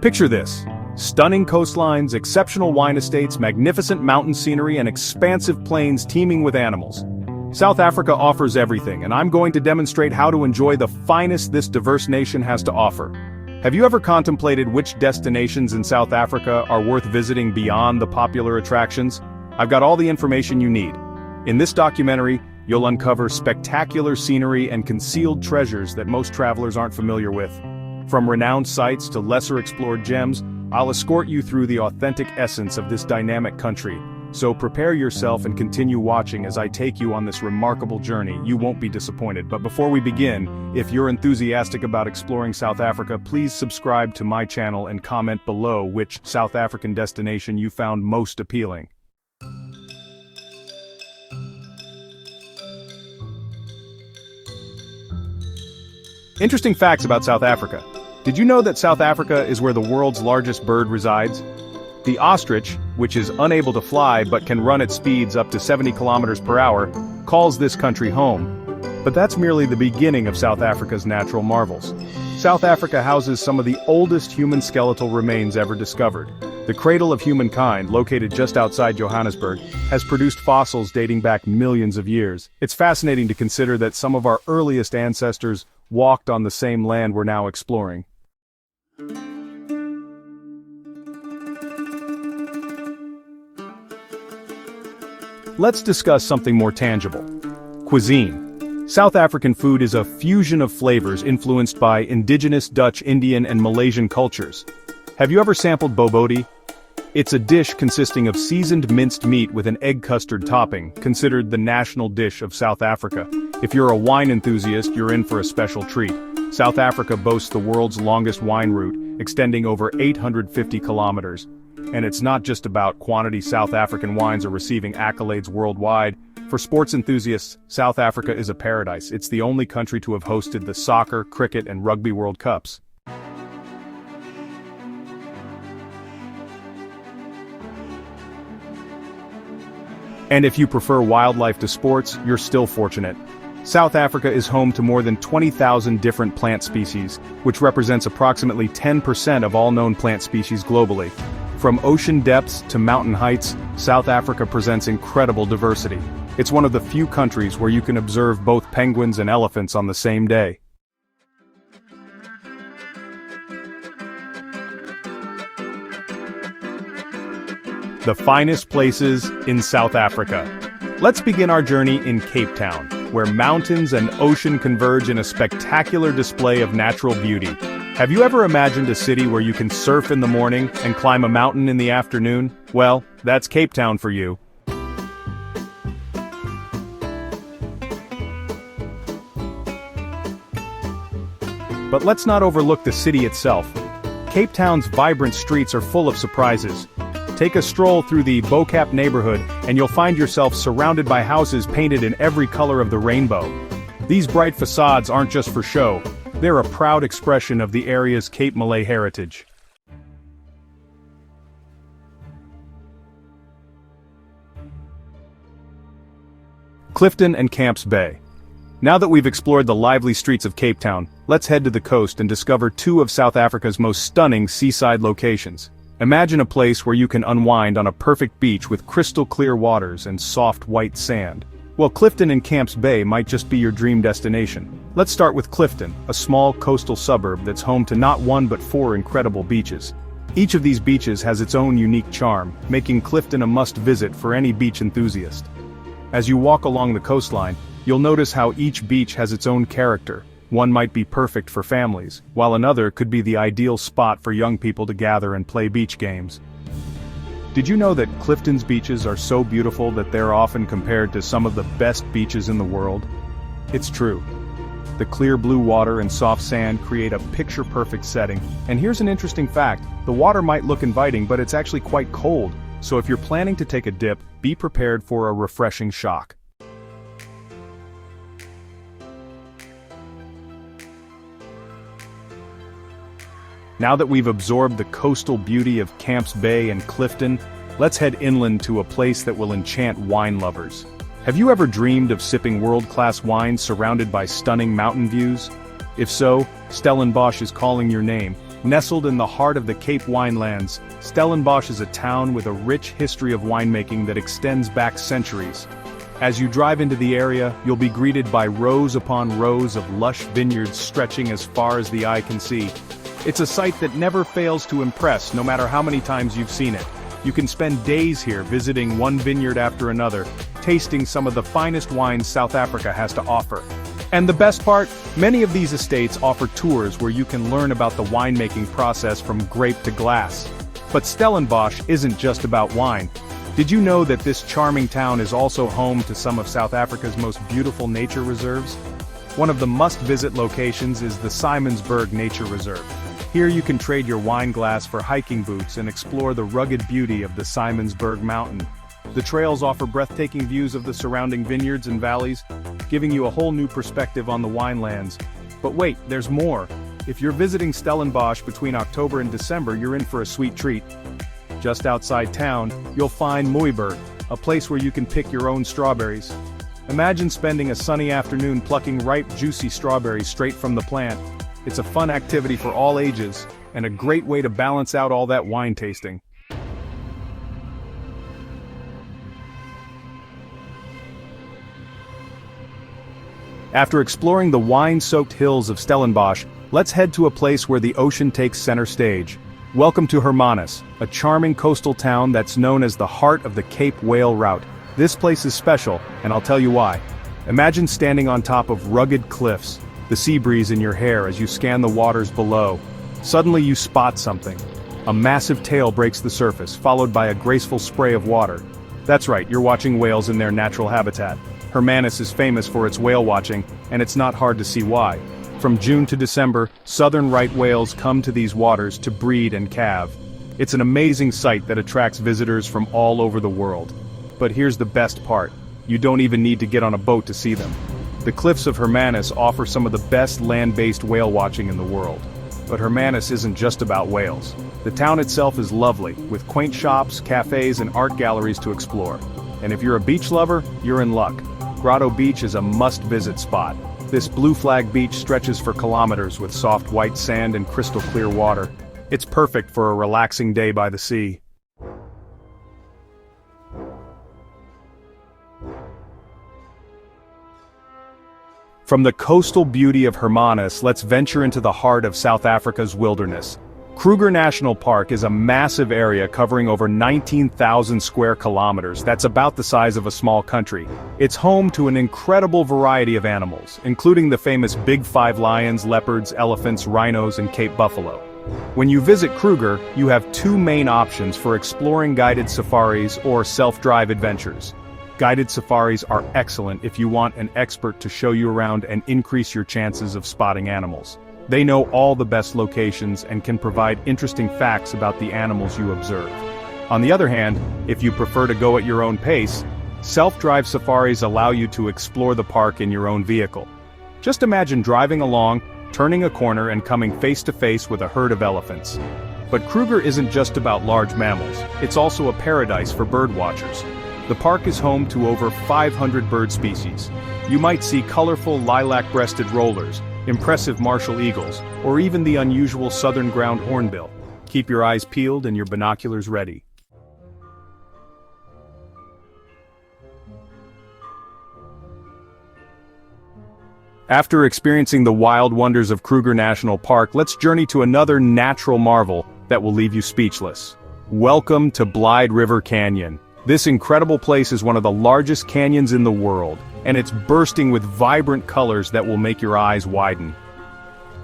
Picture this: stunning coastlines, exceptional wine estates, magnificent mountain scenery, and expansive plains teeming with animals. South Africa offers everything, and I'm going to demonstrate how to enjoy the finest this diverse nation has to offer. Have you ever contemplated which destinations in South Africa are worth visiting beyond the popular attractions? I've got all the information you need. In this documentary, you'll uncover spectacular scenery and concealed treasures that most travelers aren't familiar with. From renowned sites to lesser explored gems, I'll escort you through the authentic essence of this dynamic country. So prepare yourself and continue watching as I take you on this remarkable journey. You won't be disappointed. But before we begin, if you're enthusiastic about exploring South Africa, please subscribe to my channel and comment below which South African destination you found most appealing. Interesting facts about South Africa. Did you know that South Africa is where the world's largest bird resides? The ostrich, which is unable to fly but can run at speeds up to 70 kilometers per hour, calls this country home. But that's merely the beginning of South Africa's natural marvels. South Africa houses some of the oldest human skeletal remains ever discovered. The cradle of humankind, located just outside Johannesburg, has produced fossils dating back millions of years. It's fascinating to consider that some of our earliest ancestors walked on the same land we're now exploring. Let's discuss something more tangible. Cuisine. South African food is a fusion of flavors influenced by indigenous Dutch, Indian, and Malaysian cultures. Have you ever sampled bobotie? It's a dish consisting of seasoned minced meat with an egg custard topping, considered the national dish of South Africa. If you're a wine enthusiast, you're in for a special treat. South Africa boasts the world's longest wine route, extending over 850 kilometers. And it's not just about quantity. South African wines are receiving accolades worldwide. For sports enthusiasts, South Africa is a paradise. It's the only country to have hosted the soccer, cricket, and rugby World Cups. And if you prefer wildlife to sports, you're still fortunate. South Africa is home to more than 20,000 different plant species, which represents approximately 10% of all known plant species globally. From ocean depths to mountain heights, South Africa presents incredible diversity. It's one of the few countries where you can observe both penguins and elephants on the same day. The finest places in South Africa. Let's begin our journey in Cape Town, where mountains and ocean converge in a spectacular display of natural beauty. Have you ever imagined a city where you can surf in the morning and climb a mountain in the afternoon? Well, that's Cape Town for you. But let's not overlook the city itself. Cape Town's vibrant streets are full of surprises. Take a stroll through the Bokap neighborhood and you'll find yourself surrounded by houses painted in every color of the rainbow. These bright facades aren't just for show. They're a proud expression of the area's Cape Malay heritage. Clifton and Camps Bay. Now that we've explored the lively streets of Cape Town, let's head to the coast and discover two of South Africa's most stunning seaside locations. Imagine a place where you can unwind on a perfect beach with crystal clear waters and soft white sand. Well, Clifton and Camps Bay might just be your dream destination. Let's start with Clifton, a small coastal suburb that's home to not one but 4 incredible beaches. Each of these beaches has its own unique charm, making Clifton a must-visit for any beach enthusiast. As you walk along the coastline, you'll notice how each beach has its own character. One might be perfect for families, while another could be the ideal spot for young people to gather and play beach games. Did you know that Clifton's beaches are so beautiful that they're often compared to some of the best beaches in the world? It's true. The clear blue water and soft sand create a picture-perfect setting. And here's an interesting fact: the water might look inviting, but it's actually quite cold. So if you're planning to take a dip, be prepared for a refreshing shock. Now that we've absorbed the coastal beauty of Camps Bay and Clifton, let's head inland to a place that will enchant wine lovers. Have you ever dreamed of sipping world-class wine surrounded by stunning mountain views? If so, Stellenbosch is calling your name. Nestled in the heart of the Cape winelands, Stellenbosch is a town with a rich history of winemaking that extends back centuries. As you drive into the area, you'll be greeted by rows upon rows of lush vineyards stretching as far as the eye can see. It's a sight that never fails to impress, no matter how many times you've seen it. You can spend days here visiting one vineyard after another, tasting some of the finest wines South Africa has to offer. And the best part, many of these estates offer tours where you can learn about the winemaking process from grape to glass. But Stellenbosch isn't just about wine. Did you know that this charming town is also home to some of South Africa's most beautiful nature reserves? One of the must-visit locations is the Simondsberg Nature Reserve. Here you can trade your wine glass for hiking boots and explore the rugged beauty of the Simondsberg mountain. The trails offer breathtaking views of the surrounding vineyards and valleys, giving you a whole new perspective on the winelands. But wait, there's more. If you're visiting Stellenbosch between October and December, you're in for a sweet treat. Just outside town, you'll find Mooiberg, a place where you can pick your own strawberries. Imagine spending a sunny afternoon plucking ripe, juicy strawberries straight from the plant. It's a fun activity for all ages, and a great way to balance out all that wine tasting. After exploring the wine-soaked hills of Stellenbosch, let's head to a place where the ocean takes center stage. Welcome to Hermanus, a charming coastal town that's known as the heart of the Cape Whale Route. This place is special, and I'll tell you why. Imagine standing on top of rugged cliffs, the sea breeze in your hair as you scan the waters below. Suddenly you spot something. A massive tail breaks the surface, followed by a graceful spray of water. That's right, you're watching whales in their natural habitat. Hermanus is famous for its whale watching, and it's not hard to see why. From June to December, southern right whales come to these waters to breed and calve. It's an amazing sight that attracts visitors from all over the world. But here's the best part. You don't even need to get on a boat to see them. The cliffs of Hermanus offer some of the best land-based whale watching in the world. But Hermanus isn't just about whales. The town itself is lovely, with quaint shops, cafes, and art galleries to explore. And if you're a beach lover, you're in luck. Grotto Beach is a must-visit spot. This blue flag beach stretches for kilometers with soft white sand and crystal clear water. It's perfect for a relaxing day by the sea. From the coastal beauty of Hermanus, let's venture into the heart of South Africa's wilderness. Kruger National Park is a massive area covering over 19,000 square kilometers. That's about the size of a small country. It's home to an incredible variety of animals, including the famous Big Five lions, leopards, elephants, rhinos, and Cape buffalo. When you visit Kruger, you have two main options for exploring guided safaris or self-drive adventures. Guided safaris are excellent if you want an expert to show you around and increase your chances of spotting animals. They know all the best locations and can provide interesting facts about the animals you observe. On the other hand, if you prefer to go at your own pace, self-drive safaris allow you to explore the park in your own vehicle. Just imagine driving along, turning a corner and coming face to face with a herd of elephants. But Kruger isn't just about large mammals, it's also a paradise for bird watchers. The park is home to over 500 bird species. You might see colorful lilac-breasted rollers, impressive martial eagles, or even the unusual southern ground hornbill. Keep your eyes peeled and your binoculars ready. After experiencing the wild wonders of Kruger National Park, let's journey to another natural marvel that will leave you speechless. Welcome to Blyde River Canyon. This incredible place is one of the largest canyons in the world, and it's bursting with vibrant colors that will make your eyes widen.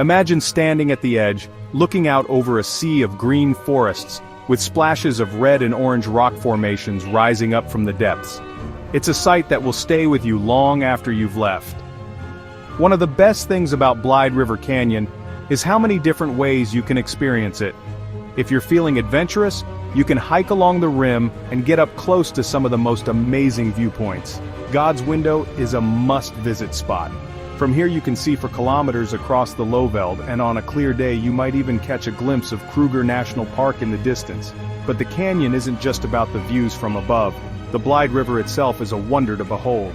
Imagine standing at the edge, looking out over a sea of green forests, with splashes of red and orange rock formations rising up from the depths. It's a sight that will stay with you long after you've left. One of the best things about Blyde River Canyon is how many different ways you can experience it. If you're feeling adventurous, you can hike along the rim and get up close to some of the most amazing viewpoints. God's Window is a must-visit spot. From here you can see for kilometers across the Lowveld, and on a clear day you might even catch a glimpse of Kruger National Park in the distance. But the canyon isn't just about the views from above. The Blyde River itself is a wonder to behold.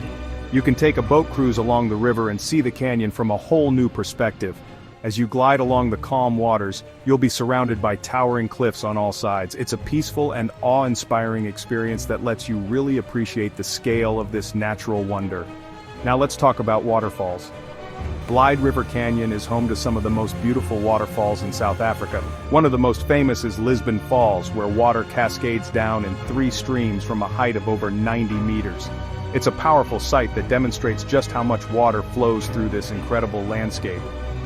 You can take a boat cruise along the river and see the canyon from a whole new perspective. As you glide along the calm waters, you'll be surrounded by towering cliffs on all sides. It's a peaceful and awe-inspiring experience that lets you really appreciate the scale of this natural wonder. Now let's talk about waterfalls. Blyde River Canyon is home to some of the most beautiful waterfalls in South Africa. One of the most famous is Lisbon Falls, where water cascades down in 3 streams from a height of over 90 meters. It's a powerful sight that demonstrates just how much water flows through this incredible landscape.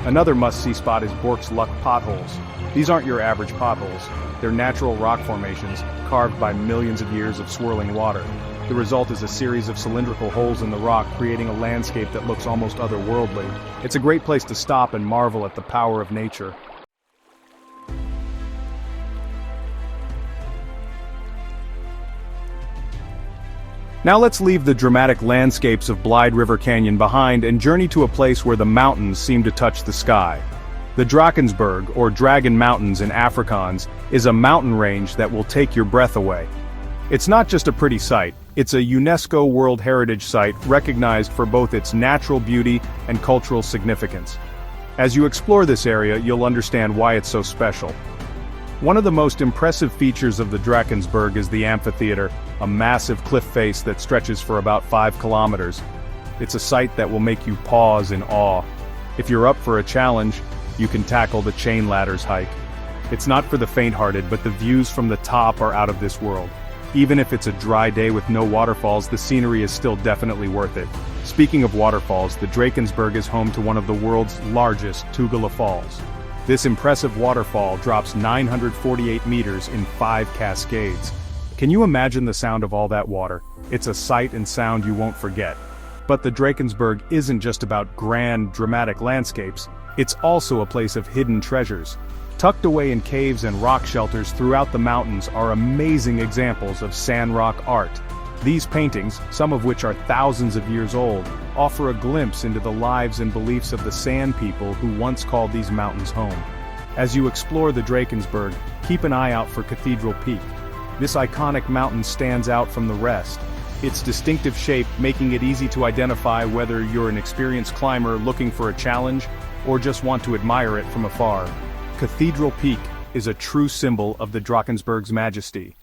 Another must-see spot is Bork's Luck potholes. These aren't your average potholes. They're natural rock formations, carved by millions of years of swirling water. The result is a series of cylindrical holes in the rock, creating a landscape that looks almost otherworldly. It's a great place to stop and marvel at the power of nature. Now let's leave the dramatic landscapes of Blyde River Canyon behind and journey to a place where the mountains seem to touch the sky. The Drakensberg, or Dragon Mountains in Afrikaans, is a mountain range that will take your breath away. It's not just a pretty sight, it's a UNESCO World Heritage Site recognized for both its natural beauty and cultural significance. As you explore this area, you'll understand why it's so special. One of the most impressive features of the Drakensberg is the amphitheater, a massive cliff face that stretches for about 5 kilometers. It's a sight that will make you pause in awe. If you're up for a challenge, you can tackle the chain ladders hike. It's not for the faint-hearted, but the views from the top are out of this world. Even if it's a dry day with no waterfalls, the scenery is still definitely worth it. Speaking of waterfalls, the Drakensberg is home to one of the world's largest Tugela Falls. This impressive waterfall drops 948 meters in 5 cascades. Can you imagine the sound of all that water? It's a sight and sound you won't forget. But the Drakensberg isn't just about grand, dramatic landscapes, it's also a place of hidden treasures. Tucked away in caves and rock shelters throughout the mountains are amazing examples of sandrock art. These paintings, some of which are thousands of years old, offer a glimpse into the lives and beliefs of the Sand people who once called these mountains home. As you explore the Drakensberg, keep an eye out for Cathedral Peak. This iconic mountain stands out from the rest, its distinctive shape making it easy to identify whether you're an experienced climber looking for a challenge or just want to admire it from afar. Cathedral Peak is a true symbol of the Drakensberg's majesty.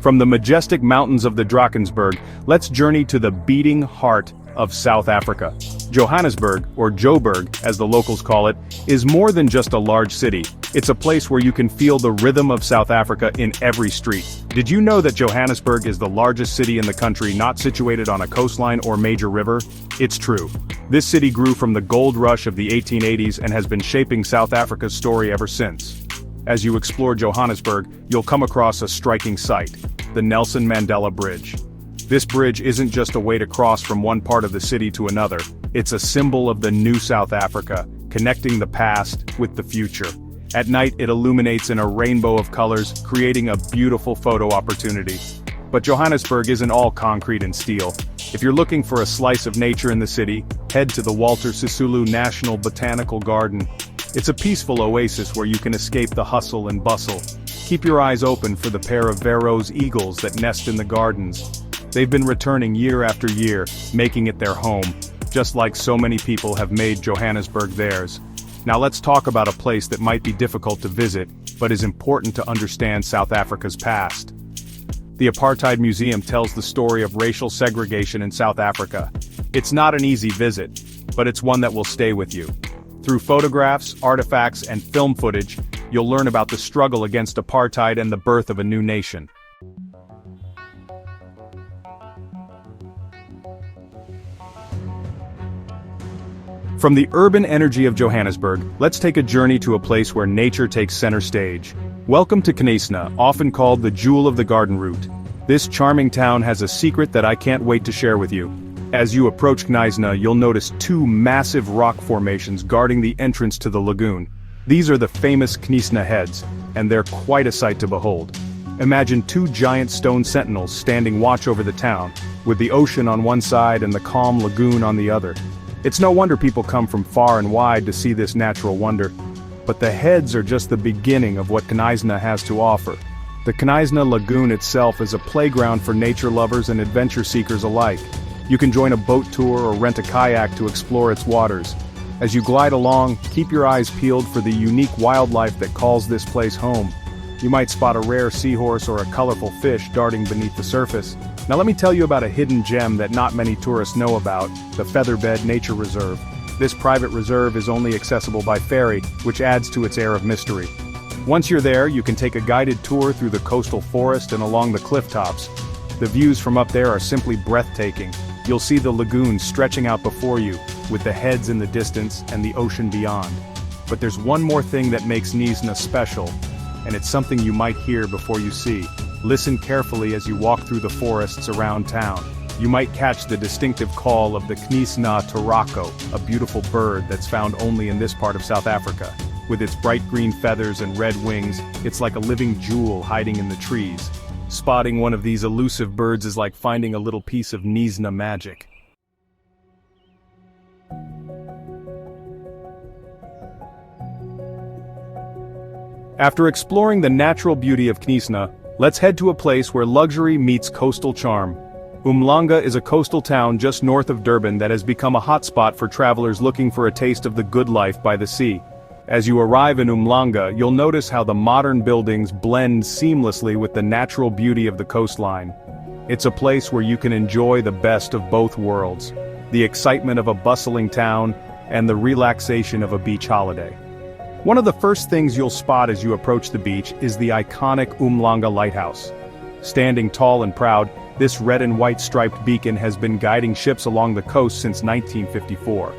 From the majestic mountains of the Drakensberg, let's journey to the beating heart of South Africa. Johannesburg, or Joburg, as the locals call it, is more than just a large city. It's a place where you can feel the rhythm of South Africa in every street. Did you know that Johannesburg is the largest city in the country not situated on a coastline or major river? It's true. This city grew from the gold rush of the 1880s and has been shaping South Africa's story ever since. As you explore Johannesburg, you'll come across a striking sight: the Nelson Mandela Bridge. This bridge isn't just a way to cross from one part of the city to another, it's a symbol of the new South Africa, connecting the past with the future. At night it illuminates in a rainbow of colors, creating a beautiful photo opportunity. But Johannesburg isn't all concrete and steel. If you're looking for a slice of nature in the city, head to the Walter Sisulu National Botanical Garden. It's a peaceful oasis where you can escape the hustle and bustle. Keep your eyes open for the pair of Verreaux's eagles that nest in the gardens. They've been returning year after year, making it their home, just like so many people have made Johannesburg theirs. Now let's talk about a place that might be difficult to visit, but is important to understand South Africa's past. The Apartheid Museum tells the story of racial segregation in South Africa. It's not an easy visit, but it's one that will stay with you. Through photographs, artifacts, and film footage, you'll learn about the struggle against apartheid and the birth of a new nation. From the urban energy of Johannesburg, let's take a journey to a place where nature takes center stage. Welcome to Knysna, often called the Jewel of the Garden Route. This charming town has a secret that I can't wait to share with you. As you approach Knysna, you'll notice 2 massive rock formations guarding the entrance to the lagoon. These are the famous Knysna heads, and they're quite a sight to behold. Imagine 2 giant stone sentinels standing watch over the town, with the ocean on one side and the calm lagoon on the other. It's no wonder people come from far and wide to see this natural wonder. But the heads are just the beginning of what Knysna has to offer. The Knysna Lagoon itself is a playground for nature lovers and adventure seekers alike. You can join a boat tour or rent a kayak to explore its waters. As you glide along, keep your eyes peeled for the unique wildlife that calls this place home. You might spot a rare seahorse or a colorful fish darting beneath the surface. Now let me tell you about a hidden gem that not many tourists know about, the Featherbed Nature Reserve. This private reserve is only accessible by ferry, which adds to its air of mystery. Once you're there, you can take a guided tour through the coastal forest and along the cliff tops. The views from up there are simply breathtaking. You'll see the lagoon stretching out before you, with the heads in the distance and the ocean beyond. But there's one more thing that makes Knysna special, and it's something you might hear before you see. Listen carefully as you walk through the forests around town. You might catch the distinctive call of the Knysna torako, a beautiful bird that's found only in this part of South Africa. With its bright green feathers and red wings, it's like a living jewel hiding in the trees. Spotting one of these elusive birds is like finding a little piece of Knysna magic. After exploring the natural beauty of Knysna, let's head to a place where luxury meets coastal charm. Umhlanga is a coastal town just north of Durban that has become a hotspot for travelers looking for a taste of the good life by the sea. As you arrive in Umhlanga, you'll notice how the modern buildings blend seamlessly with the natural beauty of the coastline. It's a place where you can enjoy the best of both worlds, the excitement of a bustling town and the relaxation of a beach holiday. One of the first things you'll spot as you approach the beach is the iconic Umhlanga lighthouse. Standing tall and proud, this red and white striped beacon has been guiding ships along the coast since 1954.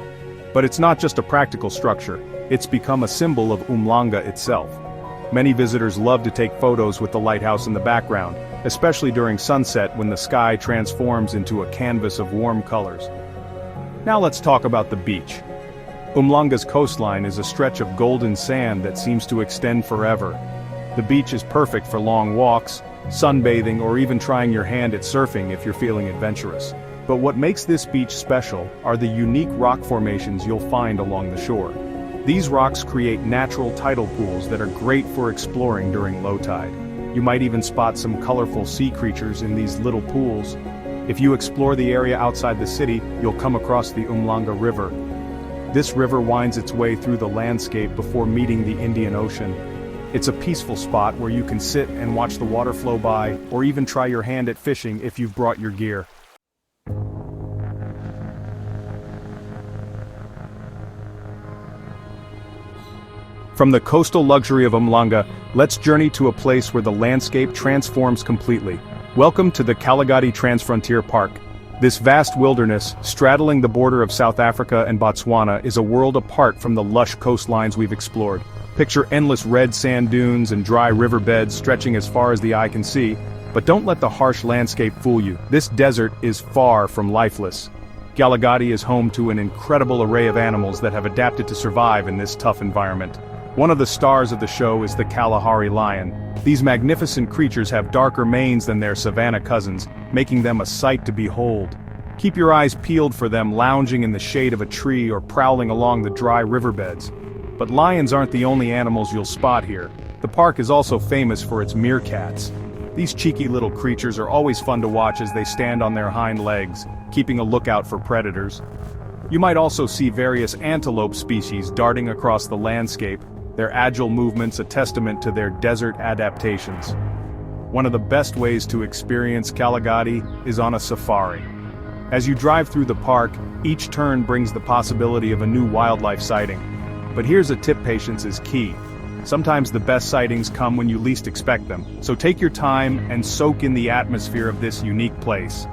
But it's not just a practical structure. It's become a symbol of Umhlanga itself. Many visitors love to take photos with the lighthouse in the background, especially during sunset when the sky transforms into a canvas of warm colors. Now let's talk about the beach. Umhlanga's coastline is a stretch of golden sand that seems to extend forever. The beach is perfect for long walks, sunbathing, or even trying your hand at surfing if you're feeling adventurous. But what makes this beach special are the unique rock formations you'll find along the shore. These rocks create natural tidal pools that are great for exploring during low tide. You might even spot some colorful sea creatures in these little pools. If you explore the area outside the city, you'll come across the Umhlanga River. This river winds its way through the landscape before meeting the Indian Ocean. It's a peaceful spot where you can sit and watch the water flow by, or even try your hand at fishing if you've brought your gear. From the coastal luxury of Umhlanga, let's journey to a place where the landscape transforms completely. Welcome to the Kgalagadi Transfrontier Park. This vast wilderness, straddling the border of South Africa and Botswana, is a world apart from the lush coastlines we've explored. Picture endless red sand dunes and dry riverbeds stretching as far as the eye can see, but don't let the harsh landscape fool you. This desert is far from lifeless. Kgalagadi is home to an incredible array of animals that have adapted to survive in this tough environment. One of the stars of the show is the Kalahari lion. These magnificent creatures have darker manes than their savanna cousins, making them a sight to behold. Keep your eyes peeled for them lounging in the shade of a tree or prowling along the dry riverbeds. But lions aren't the only animals you'll spot here. The park is also famous for its meerkats. These cheeky little creatures are always fun to watch as they stand on their hind legs, keeping a lookout for predators. You might also see various antelope species darting across the landscape, their agile movements a testament to their desert adaptations. One of the best ways to experience Kgalagadi is on a safari. As you drive through the park, each turn brings the possibility of a new wildlife sighting. But here's a tip: patience is key. Sometimes the best sightings come when you least expect them, so take your time and soak in the atmosphere of this unique place.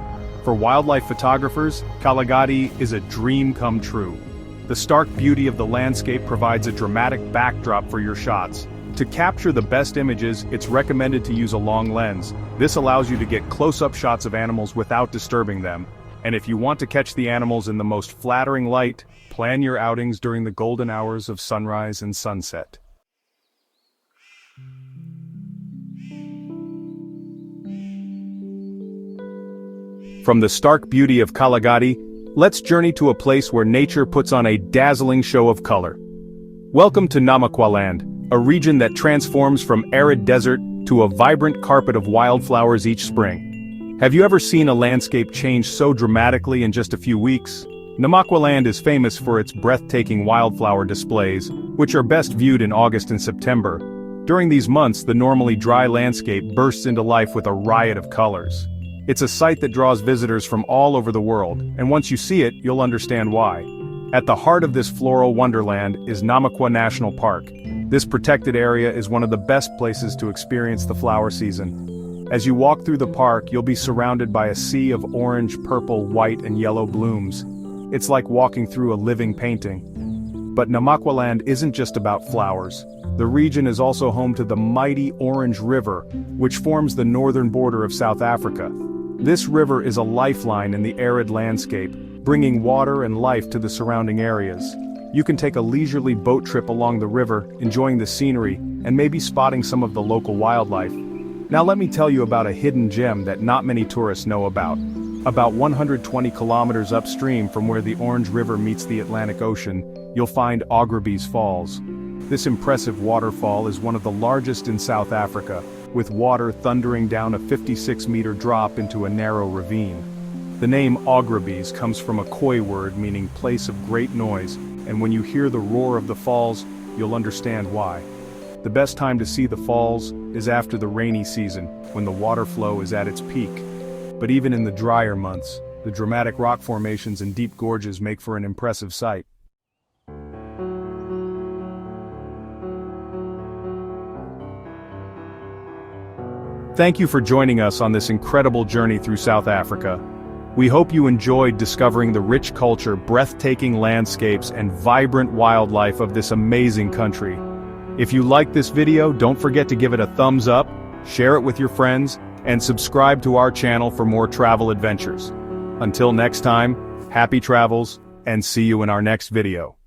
For wildlife photographers, Kgalagadi is a dream come true. The stark beauty of the landscape provides a dramatic backdrop for your shots. To capture the best images, it's recommended to use a long lens. This allows you to get close-up shots of animals without disturbing them. And if you want to catch the animals in the most flattering light, plan your outings during the golden hours of sunrise and sunset. From the stark beauty of Kgalagadi, let's journey to a place where nature puts on a dazzling show of color. Welcome to Namaqualand, a region that transforms from arid desert to a vibrant carpet of wildflowers each spring. Have you ever seen a landscape change so dramatically in just a few weeks? Namaqualand is famous for its breathtaking wildflower displays, which are best viewed in August and September. During these months, the normally dry landscape bursts into life with a riot of colors. It's a sight that draws visitors from all over the world, and once you see it, you'll understand why. At the heart of this floral wonderland is Namaqualand National Park. This protected area is one of the best places to experience the flower season. As you walk through the park, you'll be surrounded by a sea of orange, purple, white, and yellow blooms. It's like walking through a living painting. But Namaqualand isn't just about flowers. The region is also home to the mighty Orange River, which forms the northern border of South Africa. This river is a lifeline in the arid landscape, bringing water and life to the surrounding areas. You can take a leisurely boat trip along the river, enjoying the scenery, and maybe spotting some of the local wildlife. Now let me tell you about a hidden gem that not many tourists know about. About 120 kilometers upstream from where the Orange River meets the Atlantic Ocean, you'll find Kgalagadi Falls. This impressive waterfall is one of the largest in South Africa, with water thundering down a 56-meter drop into a narrow ravine. The name Kgalagadi comes from a Khoi word meaning place of great noise, and when you hear the roar of the falls, you'll understand why. The best time to see the falls is after the rainy season, when the water flow is at its peak. But even in the drier months, the dramatic rock formations and deep gorges make for an impressive sight. Thank you for joining us on this incredible journey through South Africa. We hope you enjoyed discovering the rich culture, breathtaking landscapes, and vibrant wildlife of this amazing country. If you liked this video, don't forget to give it a thumbs up, share it with your friends, and subscribe to our channel for more travel adventures. Until next time, happy travels, and see you in our next video.